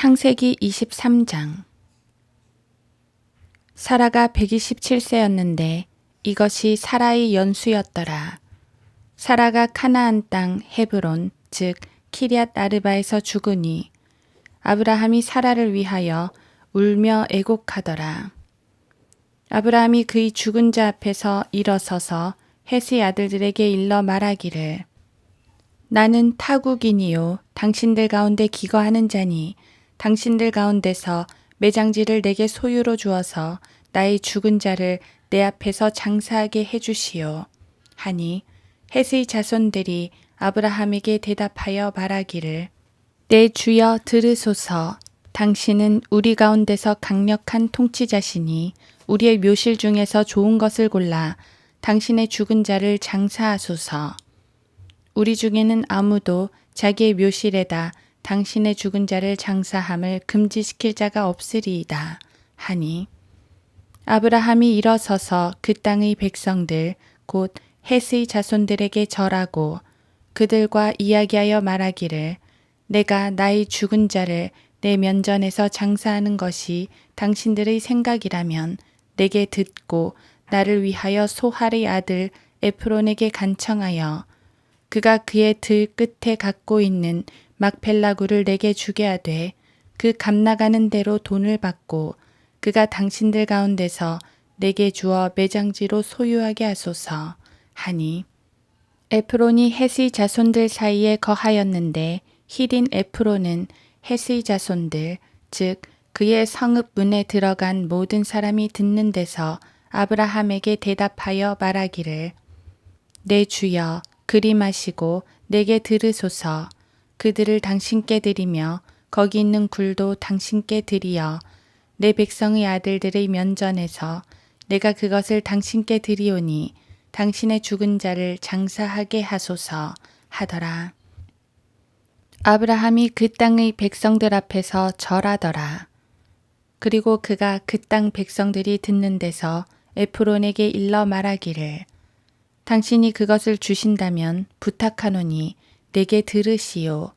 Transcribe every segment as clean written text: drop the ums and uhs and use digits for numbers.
창세기 23장. 사라가 127세였는데 이것이 사라의 연수였더라. 사라가 카나안 땅 헤브론 즉 키리앗 아르바에서 죽으니 아브라함이 사라를 위하여 울며 애곡하더라. 아브라함이 그의 죽은 자 앞에서 일어서서 헷의 아들들에게 일러 말하기를 나는 타국이니요 당신들 가운데 기거하는 자니 당신들 가운데서 매장지를 내게 소유로 주어서 나의 죽은 자를 내 앞에서 장사하게 해주시오. 하니 헷의 자손들이 아브라함에게 대답하여 말하기를 내 주여 들으소서. 당신은 우리 가운데서 강력한 통치자시니 우리의 묘실 중에서 좋은 것을 골라 당신의 죽은 자를 장사하소서. 우리 중에는 아무도 자기의 묘실에다 당신의 죽은 자를 장사함을 금지시킬 자가 없으리이다. 하니 아브라함이 일어서서 그 땅의 백성들 곧 헷의 자손들에게 절하고 그들과 이야기하여 말하기를 내가 나의 죽은 자를 내 면전에서 장사하는 것이 당신들의 생각이라면 내게 듣고 나를 위하여 소할의 아들 에프론에게 간청하여 그가 그의 들 끝에 갖고 있는 막펠라구를 내게 주게 하되 그 값나가는 대로 돈을 받고 그가 당신들 가운데서 내게 주어 매장지로 소유하게 하소서. 하니 에프론이 헷의 자손들 사이에 거하였는데 히린 에프론은 헷의 자손들 즉 그의 성읍 문에 들어간 모든 사람이 듣는 데서 아브라함에게 대답하여 말하기를 내 주여 그리 마시고 내게 들으소서. 그들을 당신께 드리며 거기 있는 굴도 당신께 드리어 내 백성의 아들들의 면전에서 내가 그것을 당신께 드리오니 당신의 죽은 자를 장사하게 하소서 하더라. 아브라함이 그 땅의 백성들 앞에서 절하더라. 그리고 그가 그 땅 백성들이 듣는 데서 에프론에게 일러 말하기를 당신이 그것을 주신다면 부탁하노니 내게 들으시오.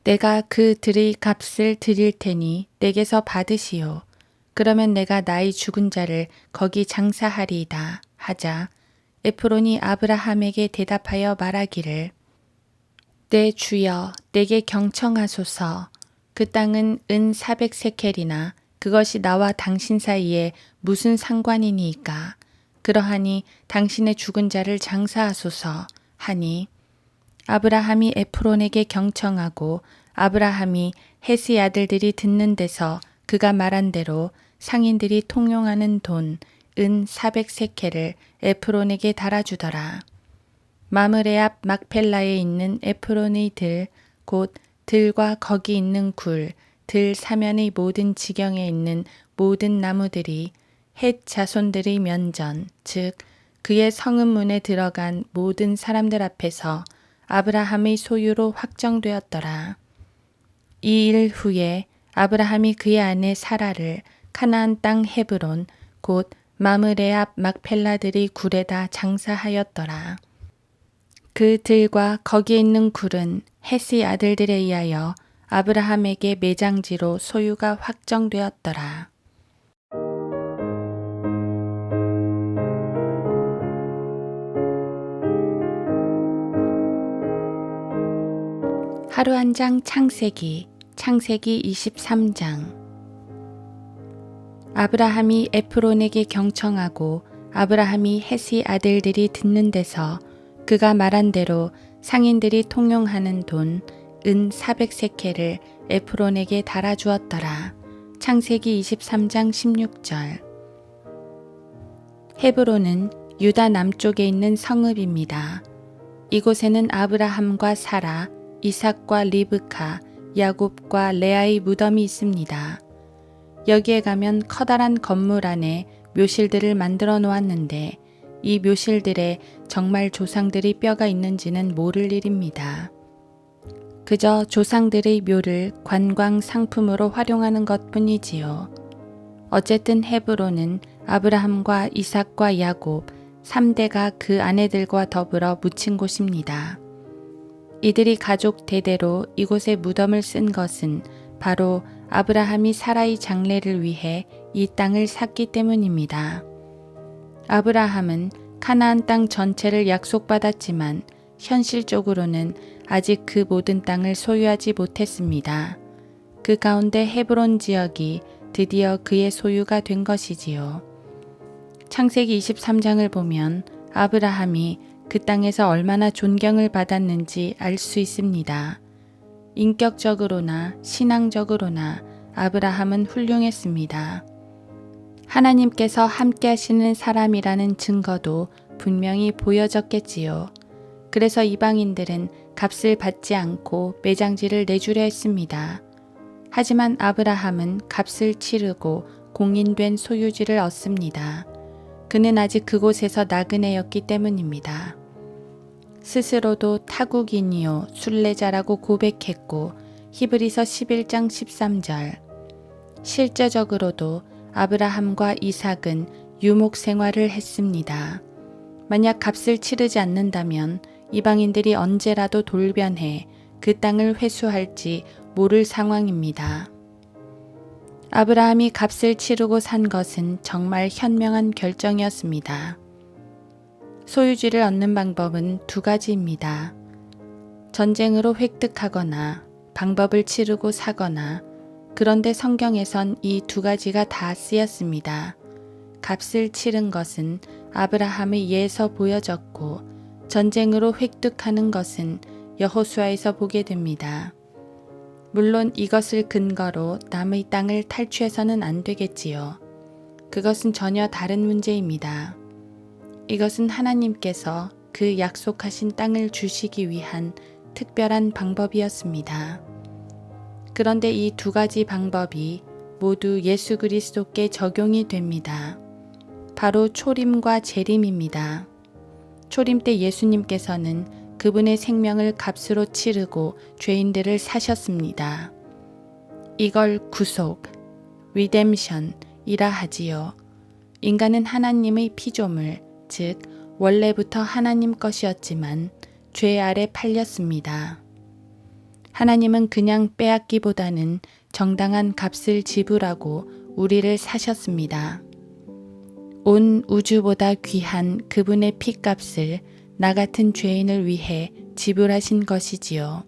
내가 그 들의 값을 드릴 테니 내게서 받으시오. 그러면 내가 나의 죽은 자를 거기 장사하리이다 하자 에프론이 아브라함에게 대답하여 말하기를 내 주여 내게 경청하소서. 그 땅은 은 400세켈이나 그것이 나와 당신 사이에 무슨 상관이니이까. 그러하니 당신의 죽은 자를 장사하소서 하니 아브라함이 에프론에게 경청하고 아브라함이 헷의 아들들이 듣는 데서 그가 말한 대로 상인들이 통용하는 돈 은 400세켈을 에프론에게 달아주더라. 마므레 앞 막펠라에 있는 에프론의 들 곧 들과 거기 있는 굴 들 사면의 모든 지경에 있는 모든 나무들이 헷 자손들의 면전 즉 그의 성읍 문에 들어간 모든 사람들 앞에서 아브라함의 소유로 확정되었더라. 이 일 후에 아브라함이 그의 아내 사라를 카나안 땅 헤브론 곧 마므레 앞 막펠라들의 굴에다 장사하였더라. 그 들과 거기에 있는 굴은 헷의 아들들에 의하여 아브라함에게 매장지로 소유가 확정되었더라. 하루 한 장 창세기 23장. 아브라함이 에프론에게 경청하고 아브라함이 헷의 아들들이 듣는 데서 그가 말한 대로 상인들이 통용하는 돈 은 400세켈을 에프론에게 달아주었더라. 창세기 23장 16절. 헤브론은 유다 남쪽에 있는 성읍입니다. 이곳에는 아브라함과 사라, 이삭과 리브카, 야곱과 레아의 무덤이 있습니다. 여기에 가면 커다란 건물 안에 묘실들을 만들어 놓았는데 이 묘실들에 정말 조상들의 뼈가 있는지는 모를 일입니다. 그저 조상들의 묘를 관광 상품으로 활용하는 것뿐이지요. 어쨌든 헤브론은 아브라함과 이삭과 야곱 3대가 그 아내들과 더불어 묻힌 곳입니다. 이들이 가족 대대로 이곳에 무덤을 쓴 것은 바로 아브라함이 사라의 장래를 위해 이 땅을 샀기 때문입니다. 아브라함은 가나안 땅 전체를 약속받았지만 현실적으로는 아직 그 모든 땅을 소유하지 못했습니다. 그 가운데 헤브론 지역이 드디어 그의 소유가 된 것이지요. 창세기 23장을 보면 아브라함이 그 땅에서 얼마나 존경을 받았는지 알 수 있습니다. 인격적으로나 신앙적으로나 아브라함은 훌륭했습니다. 하나님께서 함께 하시는 사람이라는 증거도 분명히 보여졌겠지요. 그래서 이방인들은 값을 받지 않고 매장지를 내주려 했습니다. 하지만 아브라함은 값을 치르고 공인된 소유지를 얻습니다. 그는 아직 그곳에서 나그네였기 때문입니다. 스스로도 타국인이요 순례자라고 고백했고 히브리서 11장 13절. 실제적으로도 아브라함과 이삭은 유목 생활을 했습니다. 만약 값을 치르지 않는다면 이방인들이 언제라도 돌변해 그 땅을 회수할지 모를 상황입니다. 아브라함이 값을 치르고 산 것은 정말 현명한 결정이었습니다. 소유지를 얻는 방법은 두 가지입니다. 전쟁으로 획득하거나 방법을 치르고 사거나. 그런데 성경에선 이 두 가지가 다 쓰였습니다. 값을 치른 것은 아브라함의 예에서 보여졌고 전쟁으로 획득하는 것은 여호수아에서 보게 됩니다. 물론 이것을 근거로 남의 땅을 탈취해서는 안 되겠지요. 그것은 전혀 다른 문제입니다. 이것은 하나님께서 그 약속하신 땅을 주시기 위한 특별한 방법이었습니다. 그런데 이 두 가지 방법이 모두 예수 그리스도께 적용이 됩니다. 바로 초림과 재림입니다. 초림 때 예수님께서는 그분의 생명을 값으로 치르고 죄인들을 사셨습니다. 이걸 구속, 리뎀션이라 하지요. 인간은 하나님의 피조물, 즉 원래부터 하나님 것이었지만 죄 아래 팔렸습니다. 하나님은 그냥 빼앗기보다는 정당한 값을 지불하고 우리를 사셨습니다. 온 우주보다 귀한 그분의 피값을 나 같은 죄인을 위해 지불하신 것이지요.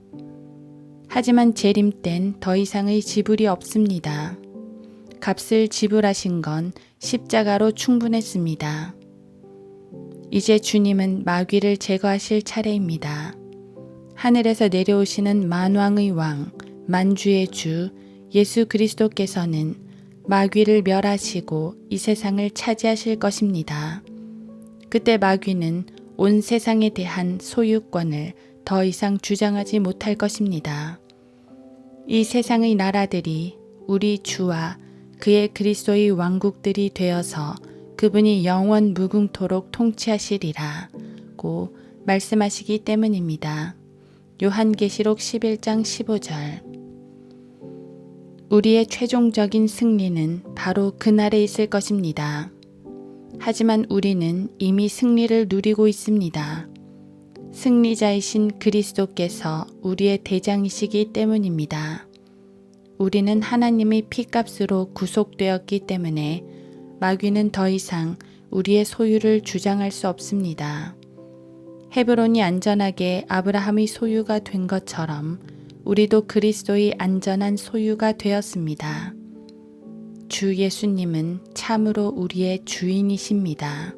하지만 재림 땐 더 이상의 지불이 없습니다. 값을 지불하신 건 십자가로 충분했습니다. 이제 주님은 마귀를 제거하실 차례입니다. 하늘에서 내려오시는 만왕의 왕, 만주의 주 예수 그리스도께서는 마귀를 멸하시고 이 세상을 차지하실 것입니다. 그때 마귀는 온 세상에 대한 소유권을 더 이상 주장하지 못할 것입니다. 이 세상의 나라들이 우리 주와 그의 그리스도의 왕국들이 되어서 그분이 영원 무궁토록 통치하시리라고 말씀하시기 때문입니다. 요한계시록 11장 15절. 우리의 최종적인 승리는 바로 그날에 있을 것입니다. 하지만 우리는 이미 승리를 누리고 있습니다. 승리자이신 그리스도께서 우리의 대장이시기 때문입니다. 우리는 하나님의 피값으로 구속되었기 때문에 마귀는 더 이상 우리의 소유를 주장할 수 없습니다. 헤브론이 안전하게 아브라함의 소유가 된 것처럼 우리도 그리스도의 안전한 소유가 되었습니다. 주 예수님은 참으로 우리의 주인이십니다.